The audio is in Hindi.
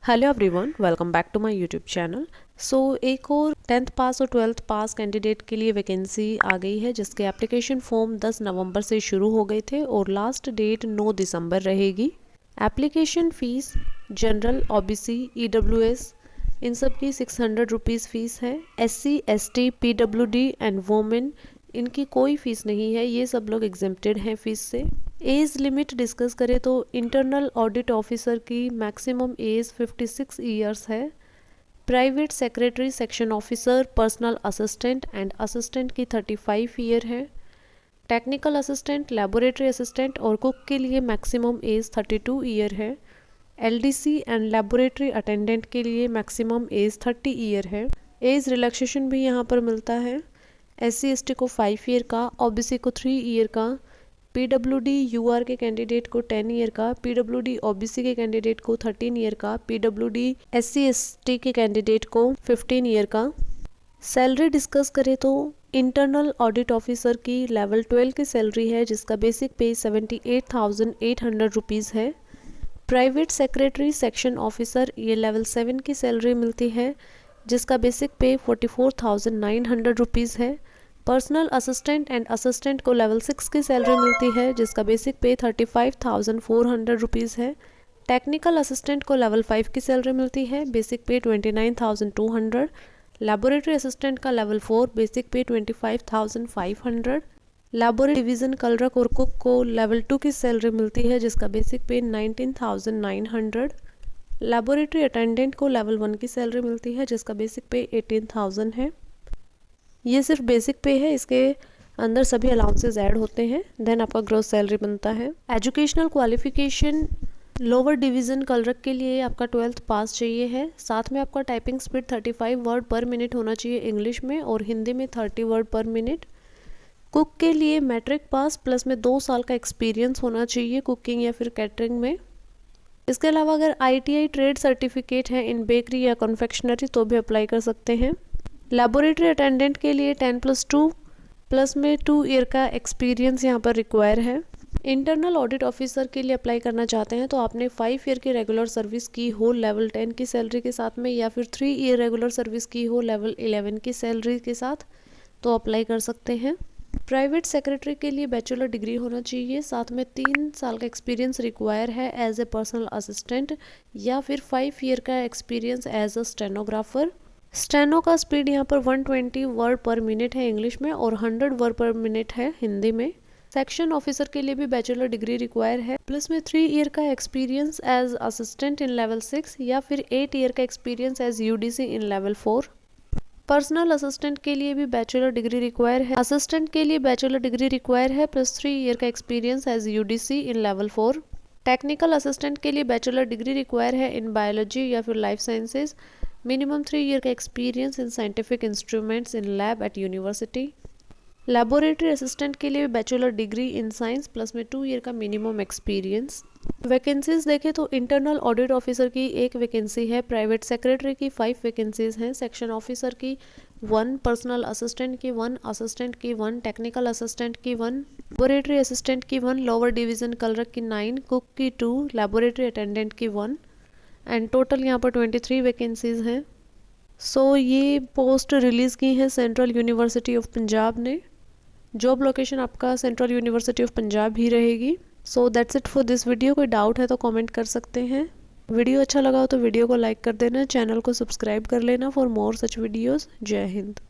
Hello everyone, welcome back to my YouTube channel. एक और 10th पास और 12th पास कैंडिडेट के लिए वैकेंसी आ गई है, जिसके एप्लीकेशन फॉर्म 10 नवंबर से शुरू हो गए थे और लास्ट डेट 9 दिसंबर रहेगी। Application fees general, OBC, EWS इन सब की 600 रुपीज़ फ़ीस है। SC, ST, PWD and women इनकी कोई फ़ीस नहीं है, ये सब लोग एग्जेम्प्टेड हैं फ़ीस से। एज लिमिट डिस्कस करें तो इंटरनल ऑडिट ऑफिसर की मैक्सिमम एज 56 ईयर्स है। Private secretary, section officer, personal assistant and assistant की 35 ईयर है। टेक्निकल असिस्टेंट, लेबोरेटरी असिस्टेंट और कुक के लिए मैक्सिमम एज 32 ईयर है। LDC एंड लेबोरेटरी अटेंडेंट के लिए मैक्सिमम एज 30 ईयर है। एज रिलैक्सेशन भी यहाँ पर मिलता है। SC ST को 5 ईयर का, OBC को 3 ईयर का, PWD UR के कैंडिडेट को 10 ईयर का, PWD OBC के कैंडिडेट को 13 ईयर का, PWD SC ST के कैंडिडेट को 15 ईयर का। सैलरी डिस्कस करें तो इंटरनल ऑडिट ऑफिसर की लेवल 12 की सैलरी है, जिसका बेसिक पे 78,800 रुपीज़ है। प्राइवेट सेक्रेटरी, सेक्शन ऑफिसर ये लेवल 7 की सैलरी मिलती है, जिसका बेसिक पे 44,900 रुपीज़ है। पर्सनल असिस्टेंट एंड असिस्टेंट को लेवल 6 की सैलरी मिलती है, जिसका बेसिक पे 35,400 रुपीज़ है। टेक्निकल असिस्टेंट को लेवल 5 की सैलरी मिलती है, बेसिक पे 29,200। लेबोरेटरी असिस्टेंट का लेवल 4, बेसिक पे 25,500। लेबोरेटरी डिवीज़न क्लर्क और कुक को लेवल 2 की सैलरी मिलती है, जिसका बेसिक पे 19,900। लेबोरेटरी अटेंडेंट को लेवल 1 की सैलरी मिलती है, जिसका बेसिक पे 18,000 है। ये सिर्फ बेसिक पे है, इसके अंदर सभी अलाउंसेस ऐड होते हैं, देन आपका ग्रॉस सैलरी बनता है। Educational qualification lower division clerk के लिए आपका 12th पास चाहिए है। साथ में आपका टाइपिंग स्पीड 35 वर्ड पर मिनट होना चाहिए इंग्लिश में, और हिंदी में 30 वर्ड पर मिनट। कुक के लिए मैट्रिक पास प्लस में 2 साल का एक्सपीरियंस होना चाहिए कुकिंग या फिर कैटरिंग में। इसके अलावा अगर ITI ट्रेड सर्टिफिकेट है इन बेकरी या कन्फेक्शनरी तो भी अप्लाई कर सकते हैं। लेबोरेटरी अटेंडेंट के लिए 10+2 प्लस में 2 ईयर का एक्सपीरियंस यहाँ पर रिक्वायर है। इंटरनल ऑडिट ऑफिसर के लिए अप्लाई करना चाहते हैं तो आपने 5 ईयर की रेगुलर सर्विस की हो लेवल 10 की सैलरी के साथ में, या फिर 3 ईयर रेगुलर सर्विस की हो लेवल 11 की सैलरी के साथ, तो अप्लाई कर सकते हैं। प्राइवेट सेक्रेटरी के लिए बैचलर डिग्री होना चाहिए, साथ में 3 साल का एक्सपीरियंस रिक्वायर है एज ए पर्सनल असिस्टेंट, या फिर 5 ईयर का experience as a stenographer. Steno का स्पीड यहाँ पर 120 वर्ड पर मिनट है इंग्लिश में और 100 वर्ड पर मिनट है हिंदी में। सेक्शन ऑफिसर के लिए भी बैचलर डिग्री रिक्वायर है, प्लस में 3 ईयर का experience as assistant in level 6, या फिर 8 ईयर का experience as UDC in level 4। Personal assistant के लिए भी बैचलर डिग्री रिक्वायर है। असिस्टेंट के लिए बैचलर डिग्री रिक्वायर है प्लस 3 ईयर का experience as UDC in level 4। Technical assistant के लिए बैचलर डिग्री रिक्वायर है इन बायोलॉजी या फिर लाइफ साइंसेज, मिनिमम 3 ईयर का experience in scientific instruments in lab at university. Laboratory assistant के लिए bachelor degree in science plus में 2 ईयर का मिनिमम एक्सपीरियंस। वैकेंसीज देखें तो इंटरनल ऑडिट ऑफिसर की 1 वैकेंसी है, प्राइवेट सेक्रेटरी की 5 वैकेंसीज हैं, सेक्शन ऑफिसर की 1, पर्सनल असिस्टेंट की 1, असिस्टेंट की 1, टेक्निकल असिस्टेंट की 1, लेबोरेटरी असिस्टेंट की 1, लोअर डिवीज़न क्लर्क की 9, कुक की 2, लेबोरेटरी अटेंडेंट की 1 एंड टोटल यहाँ पर 23 वैकेंसीज हैं। ये पोस्ट रिलीज़ की हैं सेंट्रल यूनिवर्सिटी ऑफ पंजाब ने। जॉब लोकेशन आपका सेंट्रल यूनिवर्सिटी ऑफ पंजाब ही रहेगी। That's it for this video. कोई डाउट है तो कमेंट कर सकते हैं। वीडियो अच्छा लगा हो तो वीडियो को लाइक कर देना, चैनल को सब्सक्राइब कर लेना फॉर मोर सच वीडियोज़। जय हिंद।